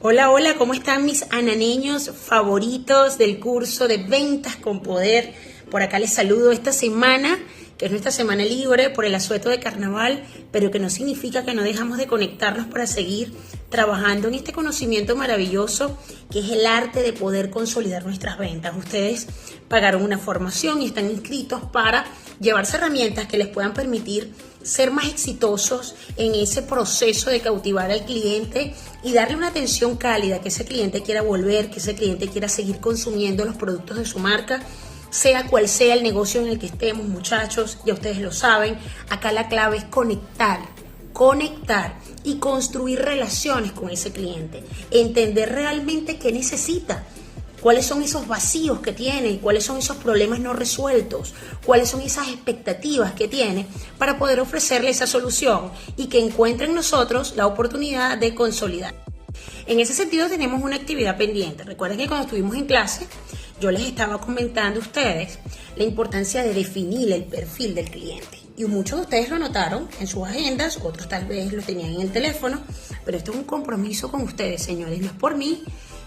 Hola, hola, ¿cómo están mis ananeños favoritos del curso de Ventas con Poder? Por acá les saludo esta semana, que es nuestra semana libre por el asueto de carnaval, pero que no significa que no dejamos de conectarnos para seguir trabajando en este conocimiento maravilloso que es el arte de poder consolidar nuestras ventas. Ustedes pagaron una formación y están inscritos para llevarse herramientas que les puedan permitir ser más exitosos en ese proceso de cautivar al cliente y darle una atención cálida, que ese cliente quiera volver, que ese cliente quiera seguir consumiendo los productos de su marca, sea cual sea el negocio en el que estemos, muchachos, ya ustedes lo saben. Acá la clave es conectar y construir relaciones con ese cliente, entender realmente qué necesita. ¿Cuáles son esos vacíos que tiene? ¿Cuáles son esos problemas no resueltos? ¿Cuáles son esas expectativas que tiene para poder ofrecerle esa solución y que encuentre en nosotros la oportunidad de consolidar? En ese sentido tenemos una actividad pendiente. Recuerden que cuando estuvimos en clase yo les estaba comentando a ustedes la importancia de definir el perfil del cliente. Y muchos de ustedes lo notaron en sus agendas, otros tal vez lo tenían en el teléfono, pero esto es un compromiso con ustedes, señores. No es por mí,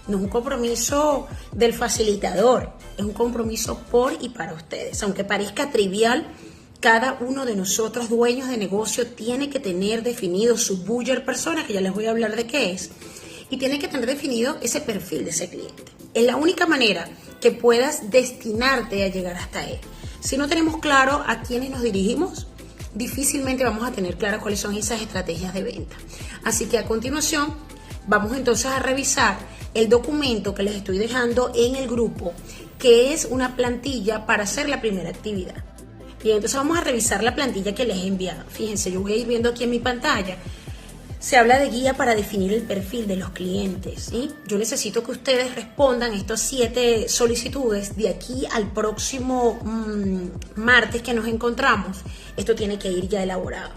no es un compromiso del facilitador, es un compromiso por y para ustedes. Aunque parezca trivial, cada uno de nosotros, dueños de negocio, tiene que tener definido su buyer persona, que ya les voy a hablar de qué es, y tiene que tener definido ese perfil de ese cliente. Es la única manera que puedas destinarte a llegar hasta él. Si no tenemos claro a quiénes nos dirigimos, difícilmente vamos a tener claro cuáles son esas estrategias de venta. Así que a continuación vamos entonces a revisar el documento que les estoy dejando en el grupo, que es una plantilla para hacer la primera actividad. Bien, entonces vamos a revisar la plantilla que les he enviado. Fíjense, yo voy a ir viendo aquí en mi pantalla. Se habla de guía para definir el perfil de los clientes, ¿sí? Yo necesito que ustedes respondan estas 7 solicitudes de aquí al próximo martes que nos encontramos. Esto tiene que ir ya elaborado.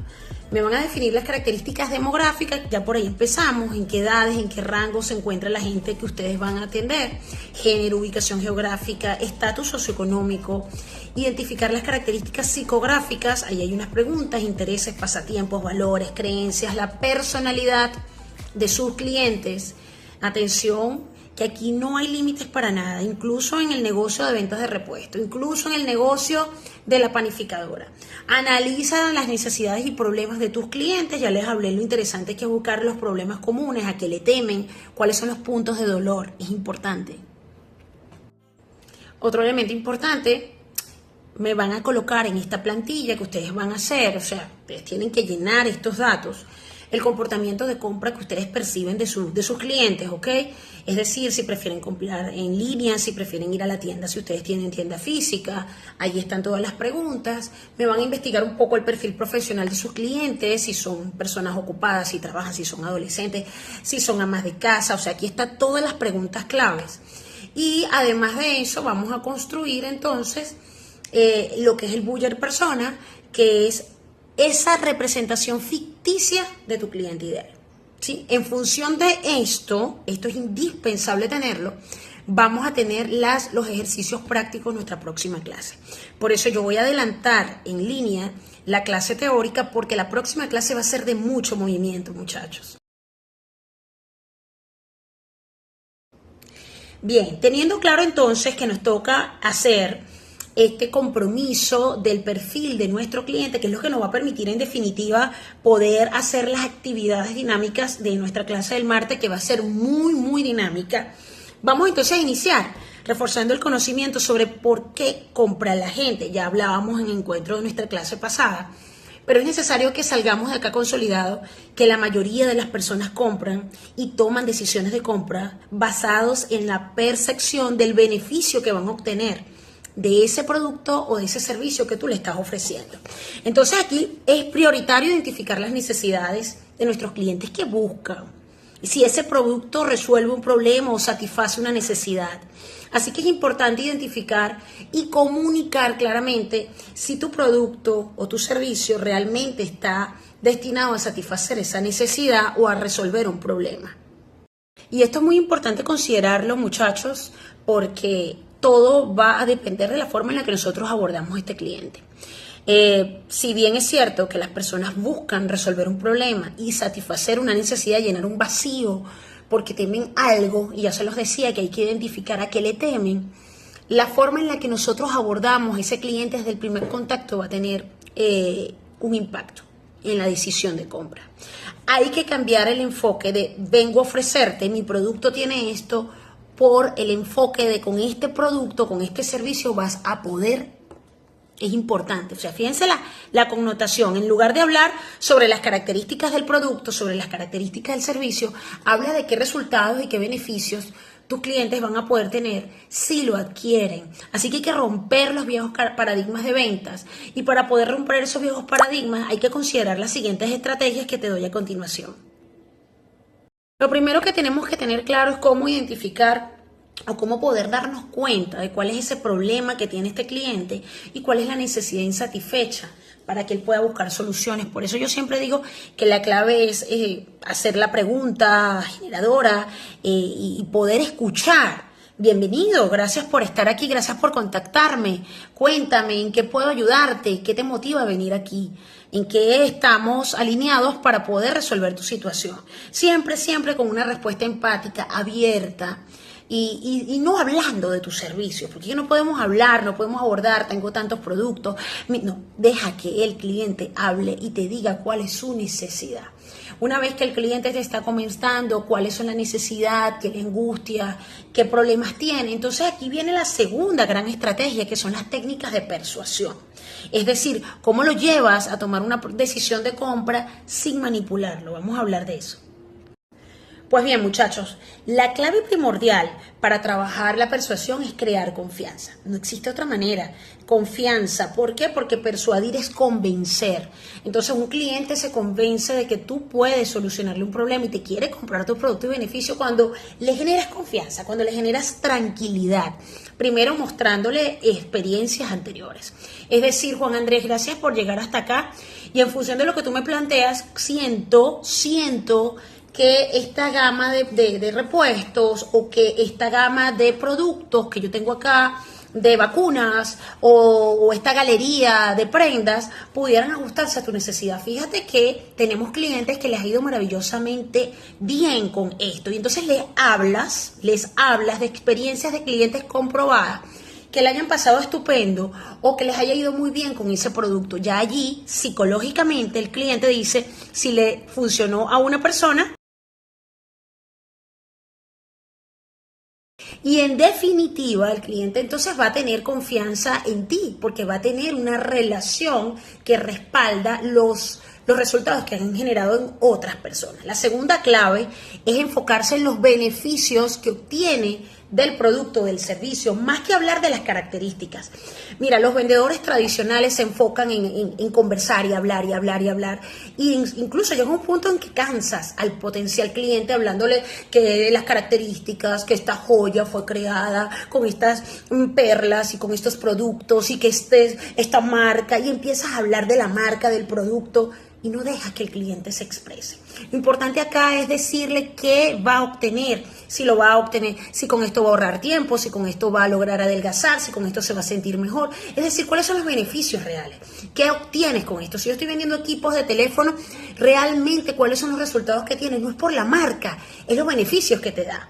Me van a definir las características demográficas, ya por ahí empezamos, en qué edades, en qué rangos se encuentra la gente que ustedes van a atender, género, ubicación geográfica, estatus socioeconómico, identificar las características psicográficas, ahí hay unas preguntas, intereses, pasatiempos, valores, creencias, la personalidad de sus clientes. Atención, que aquí no hay límites para nada, incluso en el negocio de ventas de repuesto, incluso en el negocio de la panificadora. Analiza las necesidades y problemas de tus clientes. Ya les hablé lo interesante que es buscar los problemas comunes, a qué le temen, cuáles son los puntos de dolor, es importante. Otro elemento importante, me van a colocar en esta plantilla que ustedes van a hacer, o sea, ustedes tienen que llenar estos datos, el comportamiento de compra que ustedes perciben de sus clientes, ¿ok? Es decir, si prefieren comprar en línea, si prefieren ir a la tienda, si ustedes tienen tienda física, ahí están todas las preguntas. Me van a investigar un poco el perfil profesional de sus clientes, si son personas ocupadas, si trabajan, si son adolescentes, si son amas de casa, o sea, aquí están todas las preguntas claves. Y además de eso, vamos a construir entonces lo que es el buyer persona, que es esa representación ficticia de tu cliente ideal, ¿sí? En función de esto es indispensable tenerlo, vamos a tener los ejercicios prácticos en nuestra próxima clase. Por eso yo voy a adelantar en línea la clase teórica, porque la próxima clase va a ser de mucho movimiento, muchachos. Bien, teniendo claro entonces que nos toca hacer este compromiso del perfil de nuestro cliente, que es lo que nos va a permitir en definitiva poder hacer las actividades dinámicas de nuestra clase del martes, que va a ser muy, muy dinámica. Vamos entonces a iniciar reforzando el conocimiento sobre por qué compra la gente. Ya hablábamos en el encuentro de nuestra clase pasada, pero es necesario que salgamos de acá consolidado que la mayoría de las personas compran y toman decisiones de compra basados en la percepción del beneficio que van a obtener de ese producto o de ese servicio que tú le estás ofreciendo. Entonces aquí es prioritario identificar las necesidades de nuestros clientes que buscan, y si ese producto resuelve un problema o satisface una necesidad. Así que es importante identificar y comunicar claramente si tu producto o tu servicio realmente está destinado a satisfacer esa necesidad o a resolver un problema. Y esto es muy importante considerarlo, muchachos, porque todo va a depender de la forma en la que nosotros abordamos a este cliente. Si bien es cierto que las personas buscan resolver un problema y satisfacer una necesidad, llenar un vacío porque temen algo, y ya se los decía que hay que identificar a qué le temen, la forma en la que nosotros abordamos a ese cliente desde el primer contacto va a tener un impacto en la decisión de compra. Hay que cambiar el enfoque de vengo a ofrecerte, mi producto tiene esto, por el enfoque de con este producto, con este servicio vas a poder. Es importante, o sea, fíjense la connotación. En lugar de hablar sobre las características del producto, sobre las características del servicio, habla de qué resultados y qué beneficios tus clientes van a poder tener si lo adquieren. Así que hay que romper los viejos paradigmas de ventas, y para poder romper esos viejos paradigmas hay que considerar las siguientes estrategias que te doy a continuación. Lo primero que tenemos que tener claro es cómo identificar o cómo poder darnos cuenta de cuál es ese problema que tiene este cliente y cuál es la necesidad insatisfecha para que él pueda buscar soluciones. Por eso yo siempre digo que la clave es hacer la pregunta generadora y poder escuchar. Bienvenido, gracias por estar aquí, gracias por contactarme. Cuéntame en qué puedo ayudarte, qué te motiva a venir aquí, en qué estamos alineados para poder resolver tu situación. Siempre, siempre con una respuesta empática, abierta. Y no hablando de tus servicios, porque no podemos hablar, no podemos abordar, tengo tantos productos. No, deja que el cliente hable y te diga cuál es su necesidad. Una vez que el cliente te está comentando cuáles son las necesidades, qué le angustia, qué problemas tiene, entonces aquí viene la segunda gran estrategia, que son las técnicas de persuasión. Es decir, cómo lo llevas a tomar una decisión de compra sin manipularlo. Vamos a hablar de eso. Pues bien, muchachos, la clave primordial para trabajar la persuasión es crear confianza. No existe otra manera. Confianza. ¿Por qué? Porque persuadir es convencer. Entonces, un cliente se convence de que tú puedes solucionarle un problema y te quiere comprar tu producto y beneficio cuando le generas confianza, cuando le generas tranquilidad. Primero, mostrándole experiencias anteriores. Es decir, Juan Andrés, gracias por llegar hasta acá, y en función de lo que tú me planteas, siento que esta gama de repuestos, o que esta gama de productos que yo tengo acá, de vacunas, o esta galería de prendas, pudieran ajustarse a tu necesidad. Fíjate que tenemos clientes que les ha ido maravillosamente bien con esto, y entonces les hablas de experiencias de clientes comprobadas que le hayan pasado estupendo o que les haya ido muy bien con ese producto. Ya allí, psicológicamente, el cliente dice si le funcionó a una persona. Y en definitiva, el cliente entonces va a tener confianza en ti, porque va a tener una relación que respalda los resultados que han generado en otras personas. La segunda clave es enfocarse en los beneficios que obtiene del producto, del servicio, más que hablar de las características. Mira, los vendedores tradicionales se enfocan en conversar y hablar y hablar y hablar. Y incluso llega un punto en que cansas al potencial cliente hablándole que las características, que esta joya fue creada con estas perlas y con estos productos, y que esta marca, y empiezas a hablar de la marca, del producto, y no dejas que el cliente se exprese. Lo importante acá es decirle qué va a obtener, si lo va a obtener, si con esto va a ahorrar tiempo, si con esto va a lograr adelgazar, si con esto se va a sentir mejor. Es decir, cuáles son los beneficios reales, qué obtienes con esto. Si yo estoy vendiendo equipos de teléfono, realmente cuáles son los resultados que tienes. No es por la marca, es los beneficios que te da.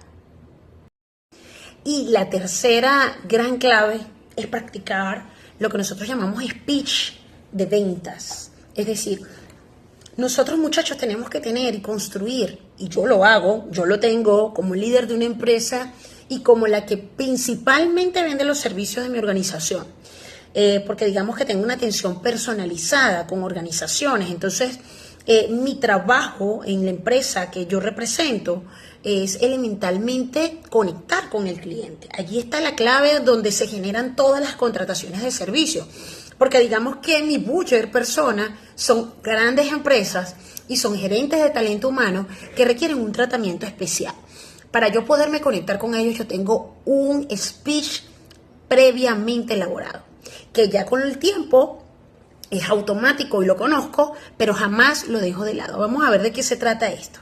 Y la tercera gran clave es practicar lo que nosotros llamamos speech de ventas. Es decir, nosotros, muchachos, tenemos que tener y construir, y yo lo hago, yo lo tengo como líder de una empresa y como la que principalmente vende los servicios de mi organización, porque digamos que tengo una atención personalizada con organizaciones. Entonces, mi trabajo en la empresa que yo represento es elementalmente conectar con el cliente. Allí está la clave donde se generan todas las contrataciones de servicio. Porque digamos que mi buyer persona son grandes empresas y son gerentes de talento humano que requieren un tratamiento especial. Para yo poderme conectar con ellos, yo tengo un speech previamente elaborado, que ya con el tiempo es automático y lo conozco, pero jamás lo dejo de lado. Vamos a ver de qué se trata esto.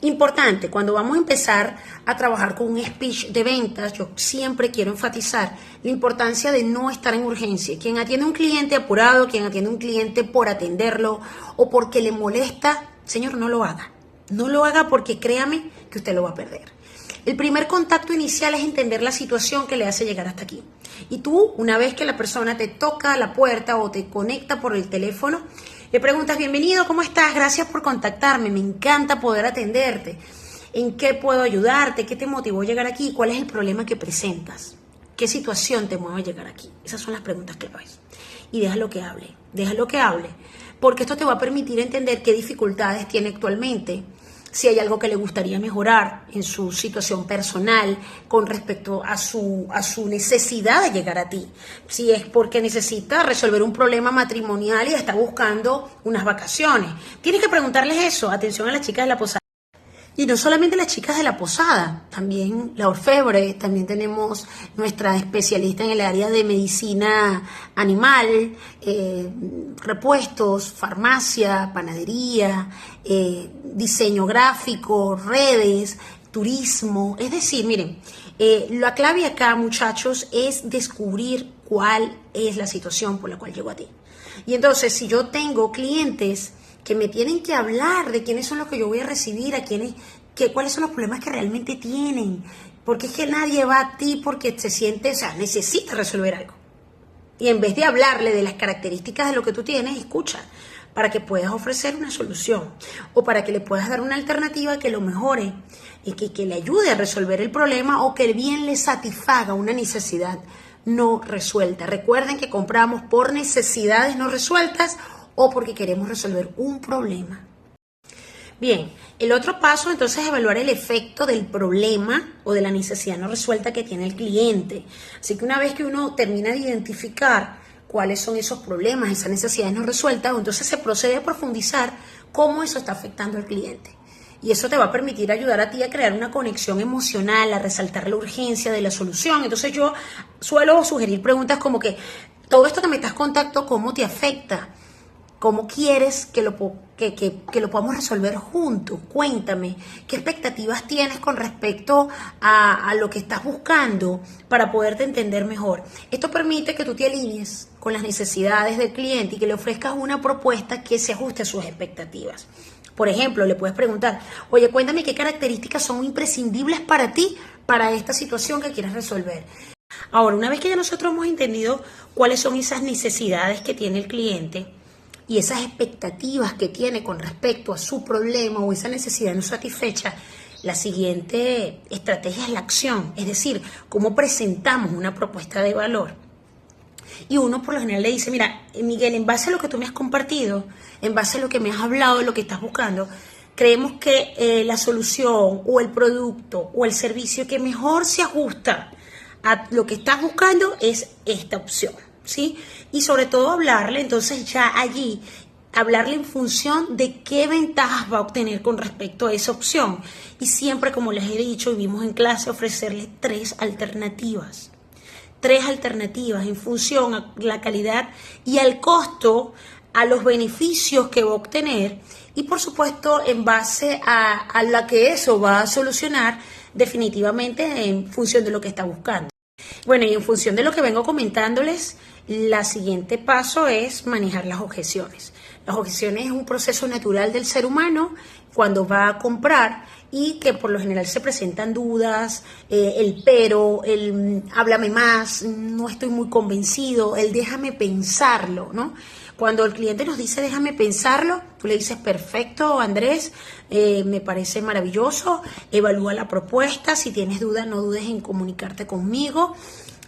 Importante, cuando vamos a empezar a trabajar con un speech de ventas, yo siempre quiero enfatizar la importancia de no estar en urgencia. Quien atiende a un cliente apurado, quien atiende a un cliente por atenderlo o porque le molesta, señor, no lo haga. No lo haga porque créame que usted lo va a perder. El primer contacto inicial es entender la situación que le hace llegar hasta aquí. Y tú, una vez que la persona te toca la puerta o te conecta por el teléfono, le preguntas: bienvenido, ¿cómo estás? Gracias por contactarme, me encanta poder atenderte. ¿En qué puedo ayudarte? ¿Qué te motivó a llegar aquí? ¿Cuál es el problema que presentas? ¿Qué situación te mueve a llegar aquí? Esas son las preguntas claves. Y déjalo que hable, porque esto te va a permitir entender qué dificultades tiene actualmente, si hay algo que le gustaría mejorar en su situación personal con respecto a su necesidad de llegar a ti. Si es porque necesita resolver un problema matrimonial y está buscando unas vacaciones. Tienes que preguntarles eso. Atención a las chicas de la posada. Y no solamente las chicas de la posada, también la orfebre, también tenemos nuestra especialista en el área de medicina animal, repuestos, farmacia, panadería, diseño gráfico, redes, turismo. Es decir, miren, la clave acá, muchachos, es descubrir cuál es la situación por la cual llego a ti. Y entonces, si yo tengo clientes que me tienen que hablar de quiénes son los que yo voy a recibir, cuáles son los problemas que realmente tienen, porque es que nadie va a ti porque se siente, necesita resolver algo. Y en vez de hablarle de las características de lo que tú tienes, escucha, para que puedas ofrecer una solución o para que le puedas dar una alternativa que lo mejore y que le ayude a resolver el problema o que bien le satisfaga una necesidad no resuelta. Recuerden que compramos por necesidades no resueltas o porque queremos resolver un problema. Bien, el otro paso entonces es evaluar el efecto del problema o de la necesidad no resuelta que tiene el cliente. Así que una vez que uno termina de identificar cuáles son esos problemas, esas necesidades no resueltas, entonces se procede a profundizar cómo eso está afectando al cliente. Y eso te va a permitir ayudar a ti a crear una conexión emocional, a resaltar la urgencia de la solución. Entonces yo suelo sugerir preguntas como que: todo esto que me estás contando, ¿cómo te afecta? ¿Cómo quieres que lo podamos resolver juntos? Cuéntame, ¿qué expectativas tienes con respecto a lo que estás buscando para poderte entender mejor? Esto permite que tú te alinees con las necesidades del cliente y que le ofrezcas una propuesta que se ajuste a sus expectativas. Por ejemplo, le puedes preguntar: oye, cuéntame qué características son imprescindibles para ti, para esta situación que quieres resolver. Ahora, una vez que ya nosotros hemos entendido cuáles son esas necesidades que tiene el cliente y esas expectativas que tiene con respecto a su problema o esa necesidad no satisfecha, la siguiente estrategia es la acción, es decir, cómo presentamos una propuesta de valor. Y uno por lo general le dice: mira, Miguel, en base a lo que tú me has compartido, en base a lo que me has hablado, de lo que estás buscando, creemos que la solución o el producto o el servicio que mejor se ajusta a lo que estás buscando es esta opción, ¿sí? Y sobre todo hablarle, entonces ya allí, hablarle en función de qué ventajas va a obtener con respecto a esa opción. Y siempre, como les he dicho y vimos en clase, ofrecerle tres alternativas en función a la calidad y al costo, a los beneficios que va a obtener y por supuesto en base a la que eso va a solucionar definitivamente en función de lo que está buscando. Bueno, y en función de lo que vengo comentándoles, la siguiente paso es manejar las objeciones. Las objeciones es un proceso natural del ser humano cuando va a comprar y que por lo general se presentan dudas, el pero, el háblame más, no estoy muy convencido, el déjame pensarlo, ¿no? Cuando el cliente nos dice déjame pensarlo, tú le dices: perfecto, Andrés, me parece maravilloso, evalúa la propuesta, si tienes dudas no dudes en comunicarte conmigo.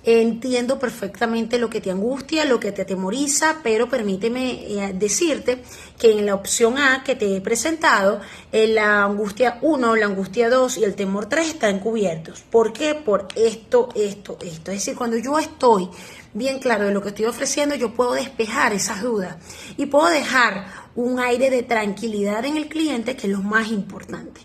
Entiendo perfectamente lo que te angustia, lo que te atemoriza, pero permíteme decirte que en la opción A que te he presentado, la angustia 1, la angustia 2 y el temor 3 están cubiertos. ¿Por qué? Por esto. Es decir, cuando yo estoy bien claro de lo que estoy ofreciendo, yo puedo despejar esas dudas y puedo dejar un aire de tranquilidad en el cliente, que es lo más importante.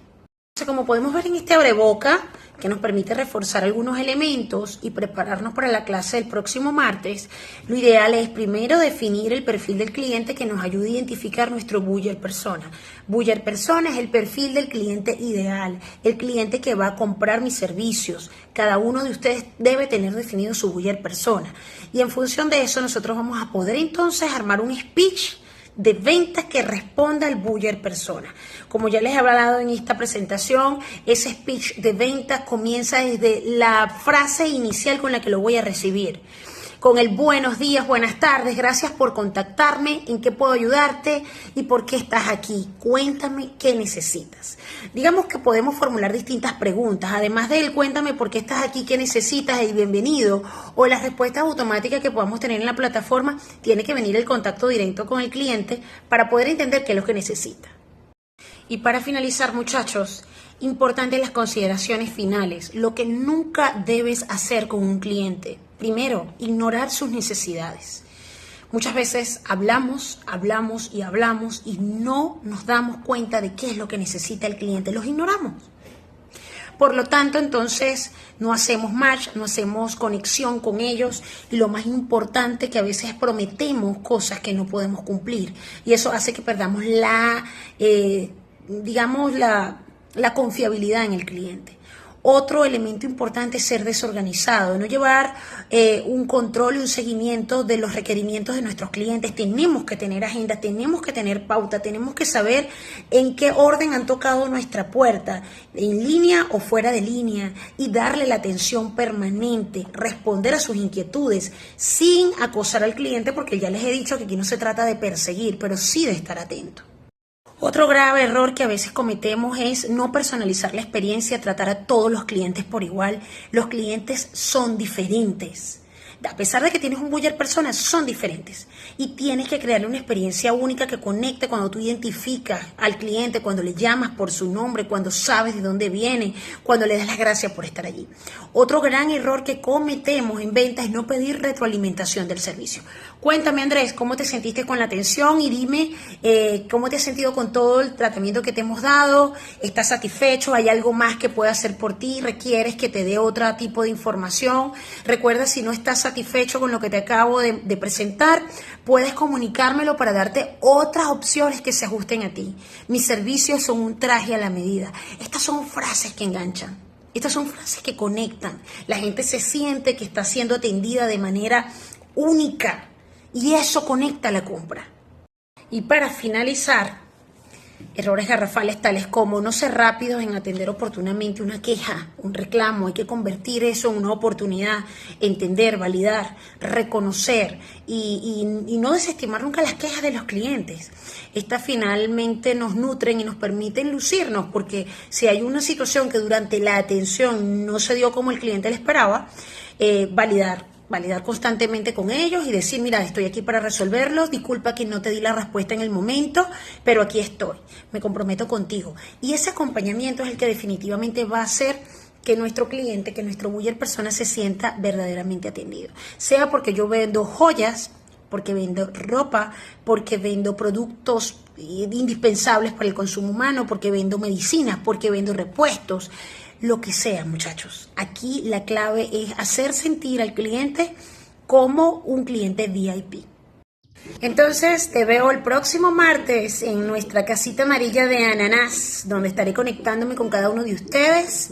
Entonces, como podemos ver en este abreboca, que nos permite reforzar algunos elementos y prepararnos para la clase del próximo martes, lo ideal es primero definir el perfil del cliente que nos ayude a identificar nuestro buyer persona. Buyer persona es el perfil del cliente ideal, el cliente que va a comprar mis servicios. Cada uno de ustedes debe tener definido su buyer persona. Y en función de eso nosotros vamos a poder entonces armar un speech de ventas que responda al buyer persona. Como ya les he hablado en esta presentación, ese speech de ventas comienza desde la frase inicial con la que lo voy a recibir. Con el buenos días, buenas tardes, gracias por contactarme, en qué puedo ayudarte y por qué estás aquí. Cuéntame qué necesitas. Digamos que podemos formular distintas preguntas, además del cuéntame por qué estás aquí, qué necesitas y bienvenido, o las respuestas automáticas que podamos tener en la plataforma, tiene que venir el contacto directo con el cliente para poder entender qué es lo que necesita. Y para finalizar, muchachos, importante las consideraciones finales, lo que nunca debes hacer con un cliente. Primero, ignorar sus necesidades. Muchas veces hablamos y no nos damos cuenta de qué es lo que necesita el cliente, los ignoramos. Por lo tanto, entonces, no hacemos match, no hacemos conexión con ellos y lo más importante que a veces prometemos cosas que no podemos cumplir y eso hace que perdamos la confiabilidad en el cliente. Otro elemento importante es ser desorganizado, no llevar un control y un seguimiento de los requerimientos de nuestros clientes. Tenemos que tener agenda, tenemos que tener pauta, tenemos que saber en qué orden han tocado nuestra puerta, en línea o fuera de línea, y darle la atención permanente, responder a sus inquietudes sin acosar al cliente, porque ya les he dicho que aquí no se trata de perseguir, pero sí de estar atento. Otro grave error que a veces cometemos es no personalizar la experiencia, tratar a todos los clientes por igual. Los clientes son diferentes. A pesar de que tienes un buyer persona, son diferentes. Y tienes que crearle una experiencia única que conecte cuando tú identificas al cliente, cuando le llamas por su nombre, cuando sabes de dónde viene, cuando le das las gracias por estar allí. Otro gran error que cometemos en ventas es no pedir retroalimentación del servicio. Cuéntame, Andrés, ¿cómo te sentiste con la atención? Y dime cómo te has sentido con todo el tratamiento que te hemos dado. ¿Estás satisfecho? ¿Hay algo más que pueda hacer por ti? ¿Requieres que te dé otro tipo de información? Recuerda, si no estás satisfecho con lo que te acabo de presentar, puedes comunicármelo para darte otras opciones que se ajusten a ti. Mis servicios son un traje a la medida. Estas son frases que enganchan. Estas son frases que conectan. La gente se siente que está siendo atendida de manera única y eso conecta la compra. Y para finalizar, errores garrafales tales como no ser rápidos en atender oportunamente una queja, un reclamo. Hay que convertir eso en una oportunidad, entender, validar, reconocer y no desestimar nunca las quejas de los clientes. Estas finalmente nos nutren y nos permiten lucirnos, porque si hay una situación que durante la atención no se dio como el cliente le esperaba, validar constantemente con ellos y decir, mira, estoy aquí para resolverlos, disculpa que no te di la respuesta en el momento, pero aquí estoy, me comprometo contigo. Y ese acompañamiento es el que definitivamente va a hacer que nuestro cliente, que nuestro buyer persona se sienta verdaderamente atendido. Sea porque yo vendo joyas, porque vendo ropa, porque vendo productos indispensables para el consumo humano, porque vendo medicinas, porque vendo repuestos. Lo que sea, muchachos. Aquí la clave es hacer sentir al cliente como un cliente VIP. Entonces te veo el próximo martes en nuestra casita amarilla de Ananas, donde estaré conectándome con cada uno de ustedes.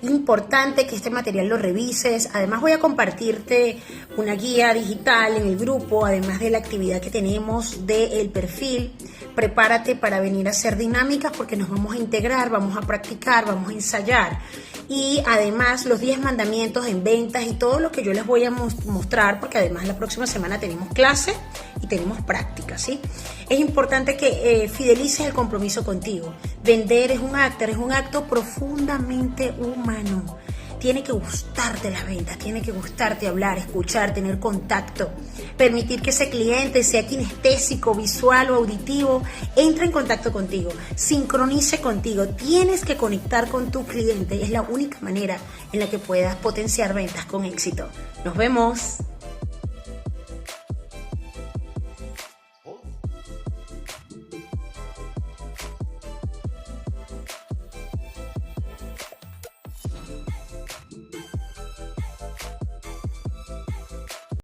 Importante que este material lo revises. Además voy a compartirte una guía digital en el grupo, además de la actividad que tenemos del perfil. Prepárate para venir a hacer dinámicas porque nos vamos a integrar, vamos a practicar, vamos a ensayar. Y además los 10 mandamientos en ventas y todo lo que yo les voy a mostrar, porque además la próxima semana tenemos clase y tenemos práctica, ¿sí? Es importante que fidelices el compromiso contigo. Vender es un acto profundamente humano. Tiene que gustarte las ventas, tiene que gustarte hablar, escuchar, tener contacto, permitir que ese cliente, sea kinestésico, visual o auditivo, entre en contacto contigo, sincronice contigo. Tienes que conectar con tu cliente, es la única manera en la que puedas potenciar ventas con éxito. Nos vemos.